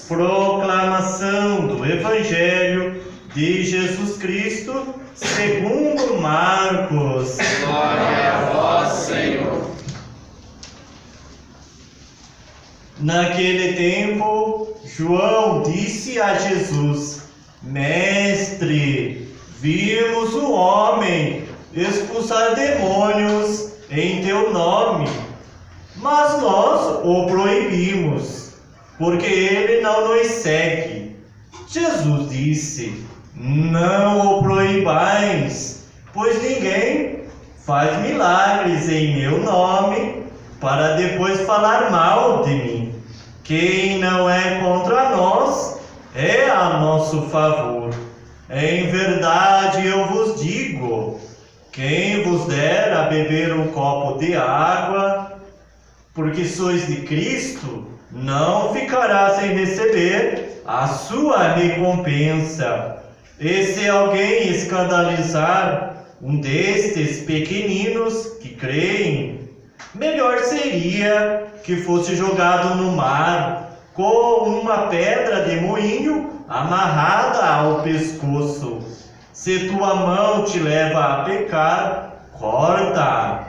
Proclamação do Evangelho de Jesus Cristo segundo Marcos. Glória a vós, Senhor. Naquele tempo, João disse a Jesus: Mestre, vimos um homem expulsar demônios em teu nome, mas nós o proibimos, porque ele não nos segue. Jesus disse: Não o proibais, pois ninguém faz milagres em meu nome para depois falar mal de mim. Quem não é contra nós é a nosso favor. Em verdade eu vos digo, quem vos der a beber um copo de água, porque sois de Cristo, não ficará sem receber a sua recompensa. E se alguém escandalizar um destes pequeninos que creem, melhor seria que fosse jogado no mar com uma pedra de moinho amarrada ao pescoço. Se tua mão te leva a pecar, corta.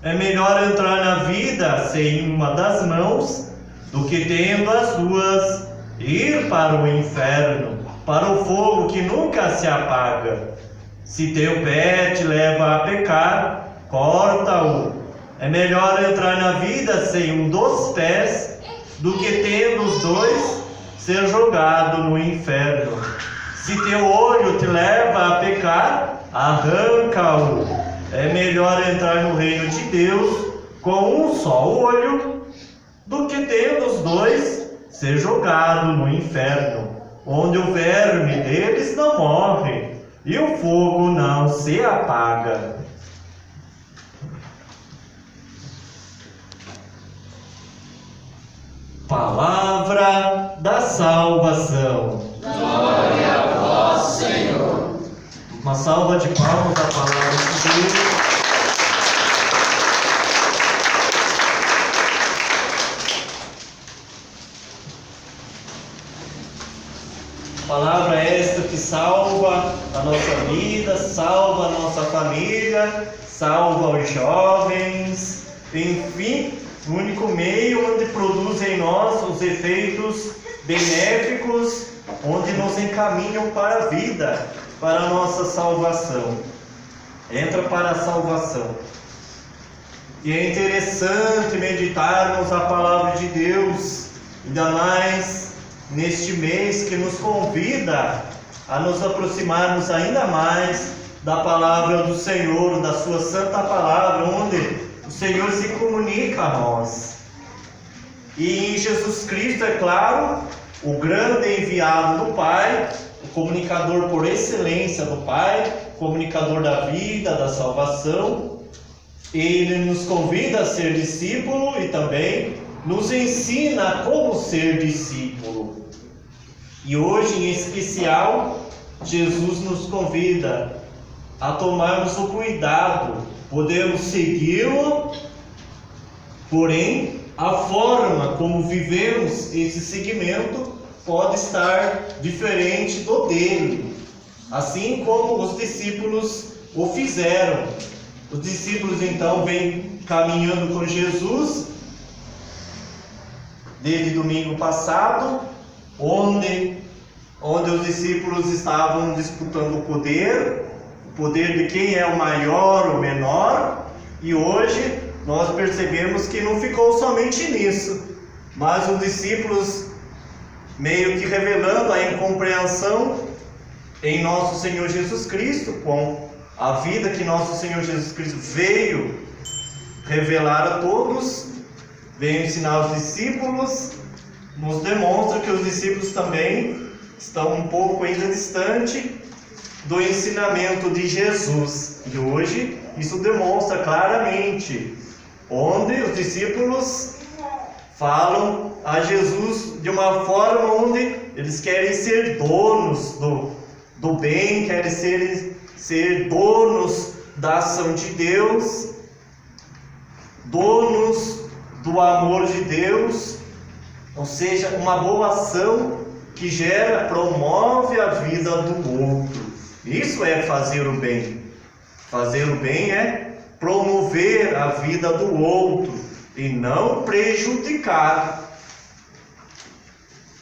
É melhor entrar na vida sem uma das mãos do que tendo as duas ir para o inferno, para o fogo que nunca se apaga. Se teu pé te leva a pecar, corta-o. É melhor entrar na vida sem um dos pés do que tendo os dois ser jogado no inferno. Se teu olho te leva a pecar, arranca-o. É melhor entrar no reino de Deus com um só olho do que tendo os dois ser jogado no inferno, onde o verme deles não morre e o fogo não se apaga. Palavra da salvação. Glória a vós, Senhor. Uma salva de palmas à palavra de Deus. Palavra esta que salva a nossa vida, salva a nossa família, salva os jovens, enfim, o único meio onde produz em nós os efeitos benéficos, onde nos encaminham para a vida, para a nossa salvação. Entra para a salvação. E é interessante meditarmos a palavra de Deus, ainda mais neste mês que nos convida a nos aproximarmos ainda mais da palavra do Senhor, da sua santa palavra, onde o Senhor se comunica a nós. E em Jesus Cristo, é claro, o grande enviado do Pai, o comunicador por excelência do Pai, comunicador da vida, da salvação. Ele nos convida a ser discípulo e também nos ensina como ser discípulo. E hoje, em especial, Jesus nos convida a tomarmos o cuidado. Podemos segui-lo, porém, a forma como vivemos esse seguimento pode estar diferente do dele, assim como os discípulos o fizeram. Os discípulos então vêm caminhando com Jesus desde domingo passado, onde os discípulos estavam disputando o poder de quem é o maior ou menor, e hoje nós percebemos que não ficou somente nisso, mas os discípulos meio que revelando a incompreensão em nosso Senhor Jesus Cristo, com a vida que nosso Senhor Jesus Cristo veio revelar a todos, veio ensinar os discípulos, nos demonstra que os discípulos também estão um pouco ainda distante do ensinamento de Jesus. E hoje isso demonstra claramente, onde os discípulos falam a Jesus de uma forma onde eles querem ser donos do bem, querem ser donos da ação de Deus, donos do amor de Deus, Ou seja, uma boa ação que promove a vida do outro. Isso é fazer o bem. Fazer o bem é promover a vida do outro e não prejudicar.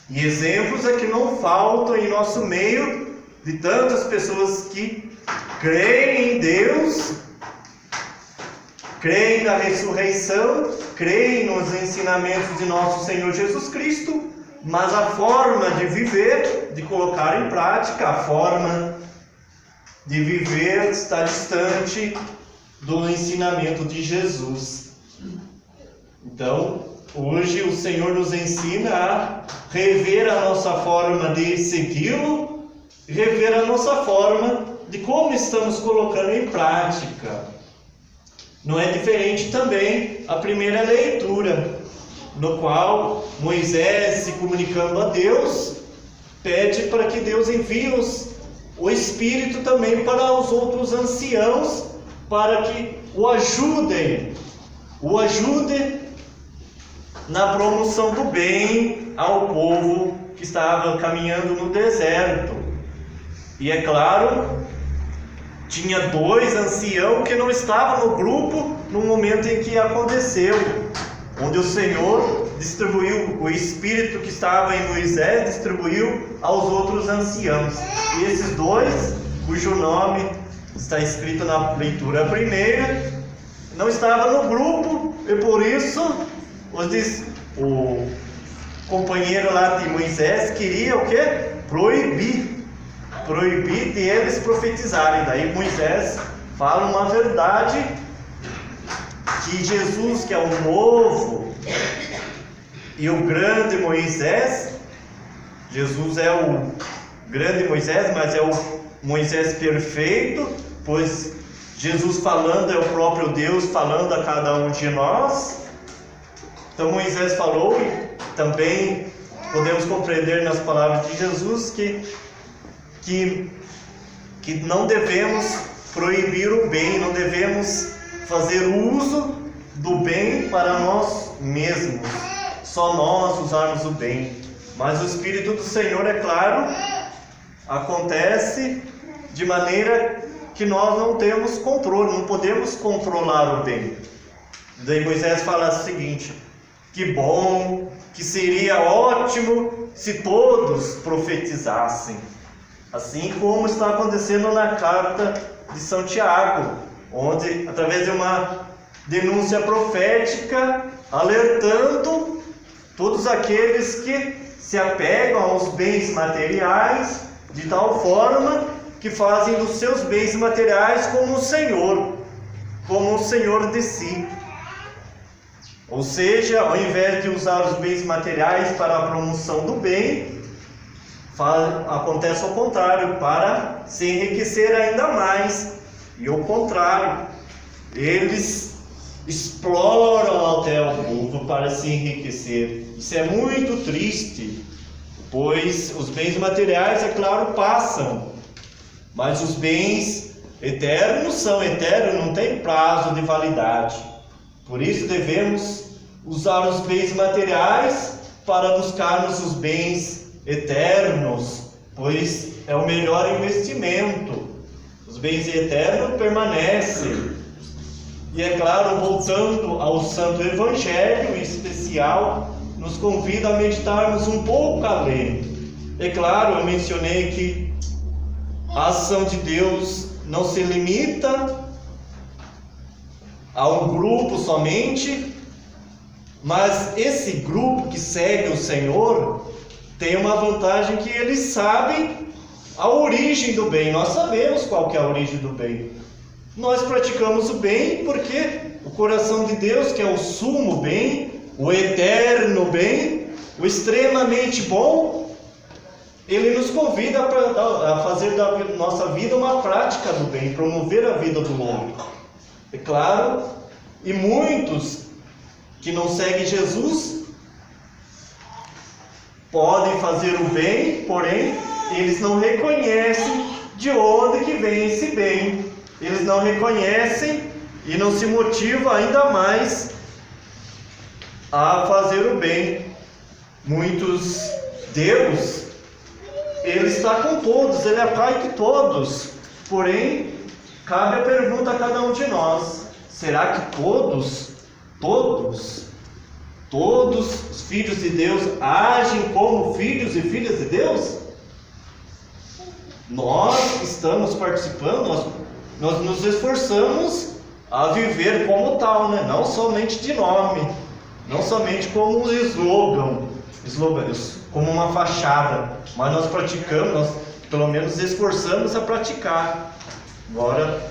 E exemplos é que não faltam em nosso meio de tantas pessoas que creem em Deus, creem na ressurreição, creem nos ensinamentos de nosso Senhor Jesus Cristo, mas a forma de viver, de colocar em prática, a forma de viver está distante do ensinamento de Jesus. Então, hoje o Senhor nos ensina a rever a nossa forma de segui-lo, rever a nossa forma de como estamos colocando em prática. Não é diferente também a primeira leitura, no qual Moisés, se comunicando a Deus, pede para que Deus envie o Espírito também para os outros anciãos, para que o ajudem na promoção do bem ao povo que estava caminhando no deserto. E é claro, tinha 2 anciãos que não estavam no grupo no momento em que aconteceu, onde o Senhor distribuiu o Espírito que estava em Moisés, distribuiu aos outros anciãos. E esses 2, cujo nome está escrito na leitura primeira, não estavam no grupo, e por isso o companheiro lá de Moisés queria o quê? Proibir deles profetizarem. Daí Moisés fala uma verdade, que Jesus, que é o novo e o grande Moisés, Jesus é o grande Moisés, mas é o Moisés perfeito, pois Jesus falando é o próprio Deus falando a cada um de nós. Então Moisés falou, e também podemos compreender nas palavras de Jesus que não devemos proibir o bem, não devemos fazer uso do bem para nós mesmos, só nós usarmos o bem. Mas o Espírito do Senhor, é claro, acontece de maneira que nós não temos controle, não podemos controlar o bem. Daí Moisés fala o seguinte: que bom, que seria ótimo se todos profetizassem, assim como está acontecendo na carta de São Tiago, onde, através de uma denúncia profética, alertando todos aqueles que se apegam aos bens materiais de tal forma que fazem dos seus bens materiais como o Senhor de si. Ou seja, ao invés de usar os bens materiais para a promoção do bem, acontece o contrário, para se enriquecer ainda mais. E o contrário, eles exploram até o povo para se enriquecer. Isso é muito triste, pois os bens materiais, é claro, passam, mas os bens eternos são eternos, não tem prazo de validade. Por isso devemos usar os bens materiais para buscarmos os bens eternos, pois é o melhor investimento. Os bens eternos permanecem. E é claro, voltando ao Santo Evangelho, em especial, nos convida a meditarmos um pouco além. É claro, eu mencionei que a ação de Deus não se limita a um grupo somente, mas esse grupo que segue o Senhor tem uma vantagem, que eles sabem a origem do bem. Nós sabemos qual que é a origem do bem. Nós praticamos o bem porque o coração de Deus, que é o sumo bem, o eterno bem, o extremamente bom, Ele nos convida a fazer da nossa vida uma prática do bem, promover a vida do outro. É claro, e muitos que não seguem Jesus podem fazer o bem, porém eles não reconhecem de onde que vem esse bem. Eles não reconhecem e não se motivam ainda mais a fazer o bem. Deus, Ele está com todos, Ele é Pai de todos. Porém, cabe a pergunta a cada um de nós: será que todos os filhos de Deus agem como filhos e filhas de Deus? Nós estamos participando, nós nos esforçamos a viver como tal, né? Não somente de nome, não somente como um slogans, como uma fachada, mas nós praticamos, nós pelo menos esforçamos a praticar. Agora,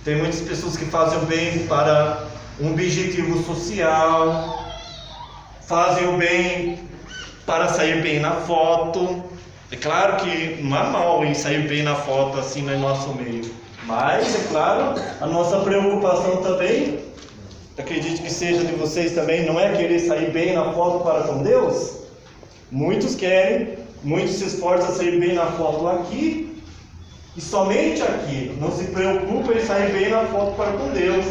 tem muitas pessoas que fazem o bem para um objetivo social, fazem o bem para sair bem na foto. É claro que não é mal em sair bem na foto assim no nosso meio, mas é claro, a nossa preocupação também, acredito que seja de vocês também, não é querer sair bem na foto para com Deus. Muitos querem, muitos se esforçam a sair bem na foto aqui e somente aqui, não se preocupa em sair bem na foto para com Deus.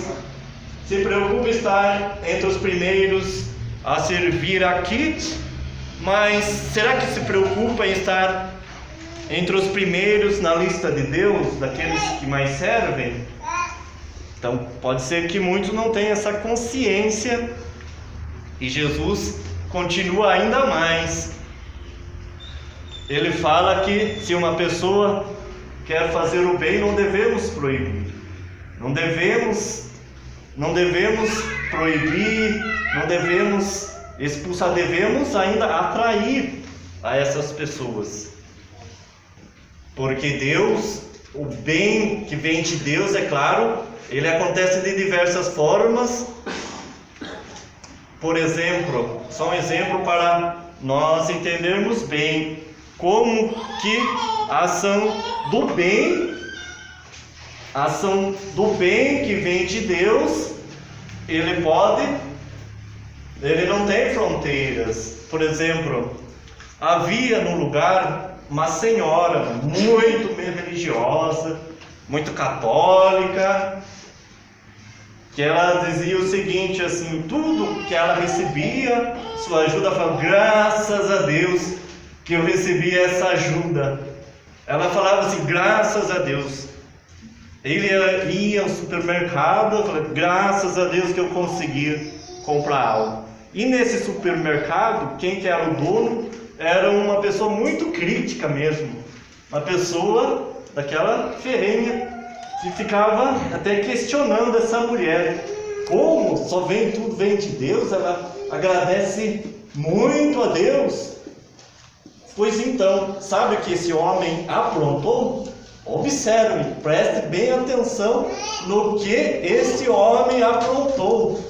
Se preocupa em estar entre os primeiros a servir aqui, mas será que se preocupa em estar entre os primeiros na lista de Deus, daqueles que mais servem? Então pode ser que muitos não tenham essa consciência, e Jesus continua ainda mais. Ele fala que se uma pessoa quer fazer o bem, não devemos proibir, não devemos proibir, não devemos expulsar, devemos ainda atrair a essas pessoas, porque Deus, o bem que vem de Deus, é claro, ele acontece de diversas formas. Por exemplo, só um exemplo para nós entendermos bem como que a ação do bem que vem de Deus, ele não tem fronteiras. Por exemplo, havia no lugar uma senhora muito religiosa, muito católica, que ela dizia o seguinte, assim, tudo que ela recebia, sua ajuda, ela falava, graças a Deus que eu recebi essa ajuda. Ela falava assim, graças a Deus. Ele ia ao supermercado, falava, graças a Deus que eu consegui comprar algo. E nesse supermercado, quem que era o dono era uma pessoa muito crítica mesmo, uma pessoa daquela ferrenha, que ficava até questionando essa mulher, como só vem, tudo vem de Deus, ela agradece muito a Deus. Pois então, sabe o que esse homem aprontou? Observe, preste bem atenção no que esse homem aprontou.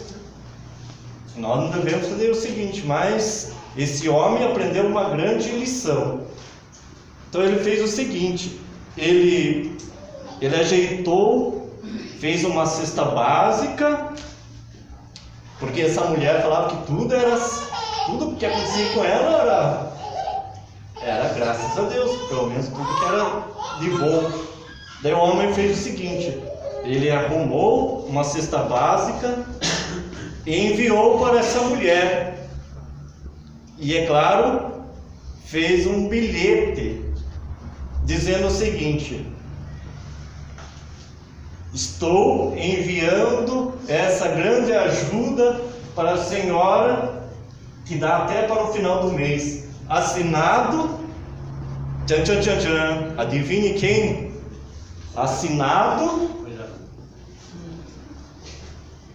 Nós não devemos fazer o seguinte, mas esse homem aprendeu uma grande lição. Então ele fez o seguinte, ele ajeitou, fez uma cesta básica, porque essa mulher falava que tudo que acontecia com ela era graças a Deus, pelo menos tudo que era de bom. Daí o homem fez o seguinte, ele arrumou uma cesta básica e enviou para essa mulher, e é claro, fez um bilhete dizendo o seguinte, estou enviando essa grande ajuda para a senhora, que dá até para o final do mês, assinado, tchan, tchan, tchan, tchan. Adivinhe quem? Assinado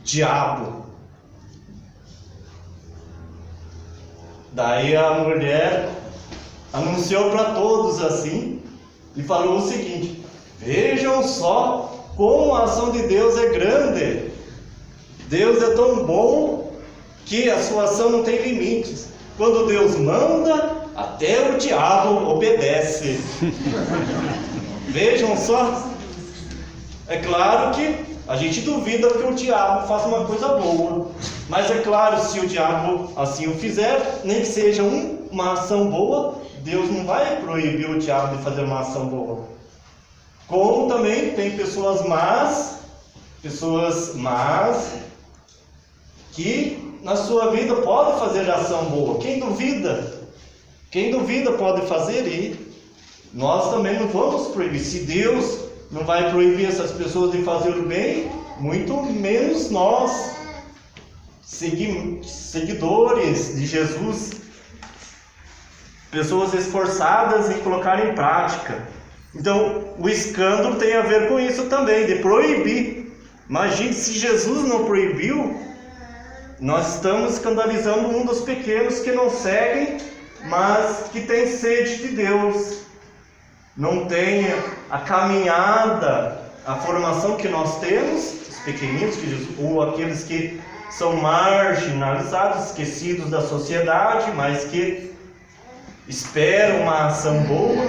Diabo. Daí a mulher anunciou para todos assim e falou o seguinte, vejam só como a ação de Deus é grande. Deus é tão bom que a sua ação não tem limites. Quando Deus manda, até o diabo obedece. Vejam só. É claro que a gente duvida que o diabo faça uma coisa boa, mas é claro, se o diabo assim o fizer, nem que seja uma ação boa, Deus não vai proibir o diabo de fazer uma ação boa. Como também tem pessoas más que na sua vida podem fazer ação boa. Quem duvida Quem duvida pode fazer e nós também não vamos proibir. Se Deus não vai proibir essas pessoas de fazer o bem, muito menos nós, seguidores de Jesus, pessoas esforçadas em colocar em prática. Então, o escândalo tem a ver com isso também, de proibir. Imagine, se Jesus não proibiu, nós estamos escandalizando um dos pequenos que não seguem, mas que tem sede de Deus. Não tem a caminhada, a formação que nós temos, os pequeninos, ou aqueles que são marginalizados, esquecidos da sociedade, mas que esperam uma ação boa,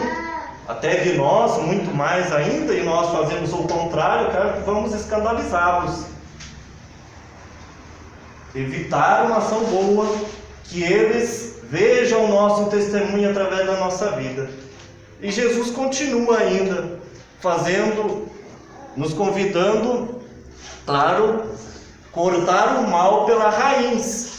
até de nós, muito mais ainda, e nós fazemos o contrário, cara, vamos escandalizá-los. Evitar uma ação boa, que eles vejam o nosso testemunho através da nossa vida. E Jesus continua ainda nos convidando, claro, cortar o mal pela raiz.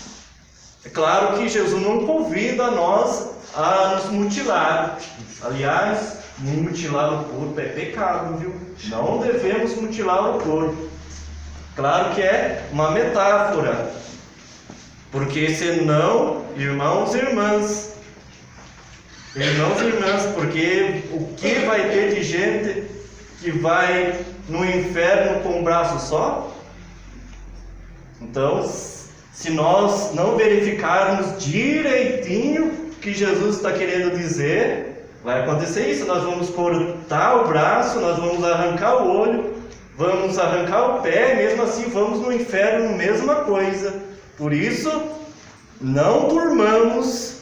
É claro que Jesus não convida nós a nos mutilar. Aliás, mutilar o corpo é pecado, viu? Não devemos mutilar o corpo. Claro que é uma metáfora, porque senão, irmãos e irmãs, porque o que vai ter de gente que vai no inferno com um braço só? Então, se nós não verificarmos direitinho o que Jesus está querendo dizer, vai acontecer isso. Nós vamos cortar o braço, nós vamos arrancar o olho, vamos arrancar o pé, mesmo assim vamos no inferno, mesma coisa. Por isso, não durmamos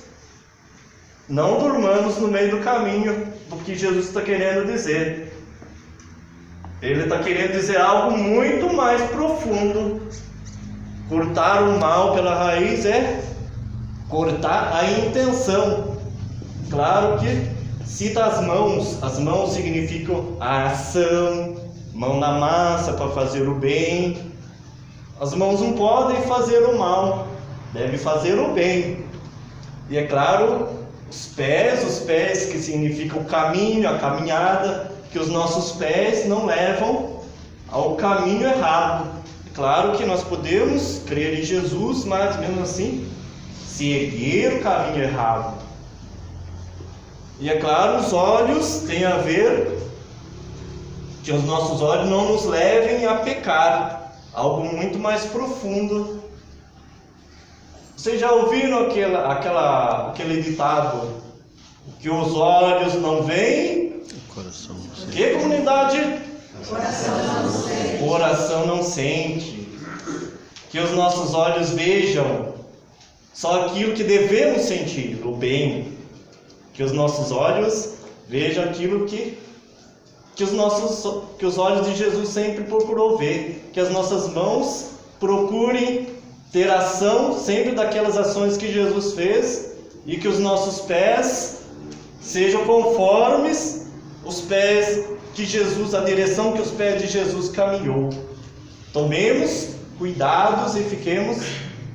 no meio do caminho do que Jesus está querendo dizer. Ele está querendo dizer algo muito mais profundo. Cortar o mal pela raiz é cortar a intenção. Claro que cita as mãos significam a ação, mão na massa para fazer o bem. As mãos não podem fazer o mal, devem fazer o bem. E é claro, os pés que significam o caminho, a caminhada, que os nossos pés não levam ao caminho errado. Claro que nós podemos crer em Jesus, mas mesmo assim, seguir o caminho errado. E é claro, os olhos têm a ver que os nossos olhos não nos levem a pecar, algo muito mais profundo. Vocês já ouviram aquele ditado? Que os olhos não veem? O coração não sente. Que comunidade? Coração não sente. Coração não sente. Que os nossos olhos vejam só aquilo que devemos sentir, o bem. Que os nossos olhos vejam aquilo que os olhos de Jesus sempre procurou ver. Que as nossas mãos procurem ter ação sempre daquelas ações que Jesus fez. E que os nossos pés sejam conformes os pés de Jesus, a direção que os pés de Jesus caminhou. Tomemos cuidados e fiquemos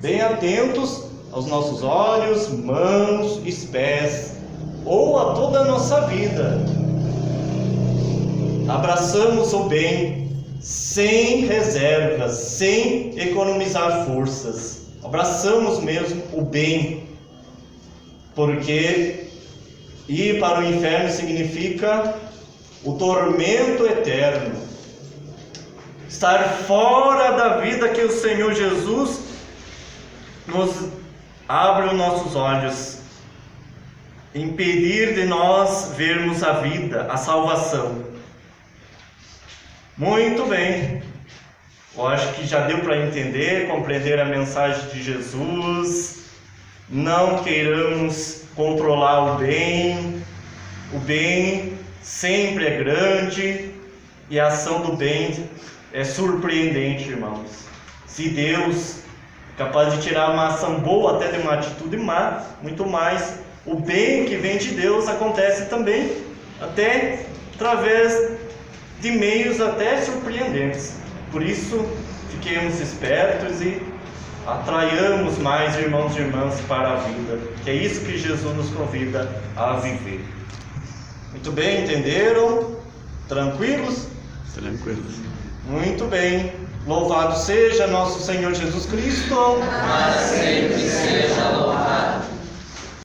bem atentos aos nossos olhos, mãos e pés, ou a toda a nossa vida. Abraçamos o bem sem reservas, sem economizar forças. Abraçamos mesmo o bem, porque ir para o inferno significa o tormento eterno. Estar fora da vida que o Senhor Jesus nos abre os nossos olhos, impedir de nós vermos a vida, a salvação. Muito bem, eu acho que já deu para entender, compreender a mensagem de Jesus. Não queiramos controlar o bem sempre é grande e a ação do bem é surpreendente, irmãos. Se Deus é capaz de tirar uma ação boa até de uma atitude má, muito mais, o bem que vem de Deus acontece também, até através de meios até surpreendentes. Por isso, fiquemos espertos e atraiamos mais irmãos e irmãs para a vida, que é isso que Jesus nos convida a viver. Muito bem, entenderam? Tranquilos? Tranquilos. Muito bem. Louvado seja nosso Senhor Jesus Cristo. Para sempre seja